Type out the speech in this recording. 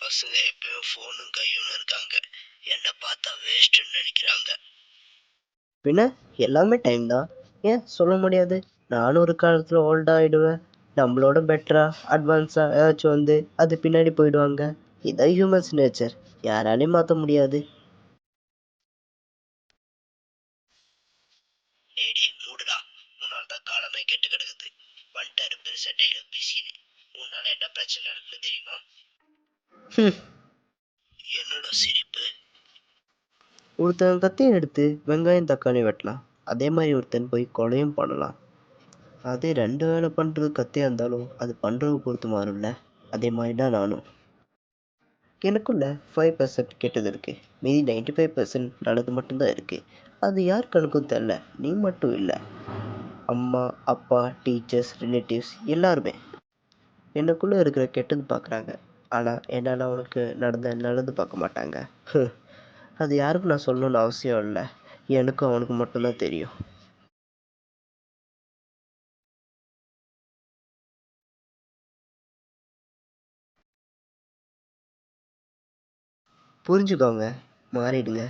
பசங்க எப்பயும் ஃபோனும் கையும் இருக்காங்க. என்ன பார்த்தா வேஸ்ட்னு நினைக்கிறாங்க. பின்ன எல்லாமே டைம் தான். ஏன் சொல்ல முடியாது? நானும் ஒரு காலத்துல ஓல்ட் ஆயிடுவேன். நம்மளோட பெட்டரா அட்வான்ஸா ஏதாச்சும் வந்து அது பின்னாடி போயிடுவாங்க. இதான் ஹியூமன்ஸ் நேச்சர். யாராலையும் மாற்ற முடியாது. டேடி மூடுடா. உன்னால தான் காலமே கெட்டு கிடக்குது. வந்துட்டாரு பெருசா டைலாக் பேசினு. உன்னால என்ன பிரச்சனை இருக்குன்னு தெரியுமா? என்னோட சிரிப்பு. ஒருத்தன் கத்தியை எடுத்து வெங்காயம் தக்காளி வெட்டலாம். அதே மாதிரி ஒருத்தன் போய் கொலையும் பண்ணலாம். அதே ரெண்டு வேலை பண்ணுறது கத்தியாக இருந்தாலும் அது பண்ணுறவங்க பொறுத்து மாறும்ல. அதே மாதிரி தான் நானும். எனக்குள்ள 5% கெட்டது இருக்குது. மீதி 95% நல்லது மட்டும்தான் இருக்குது. அது யார் கணக்கும் தெரில. நீ மட்டும் இல்லை. அம்மா, அப்பா, டீச்சர்ஸ், ரிலேட்டிவ்ஸ் எல்லாருமே எனக்குள்ளே இருக்கிற கெட்டது பார்க்குறாங்க. ஆனால் என்னால் அவனுக்கு நடந்த நல்லது பார்க்க மாட்டாங்க. அது யாருக்கும் நான் சொல்லணும்னு அவசியம் இல்லை. எனக்கும் அவனுக்கு மட்டும்தான் தெரியும். புரிஞ்சுக்கோங்க, மாறிடுங்க.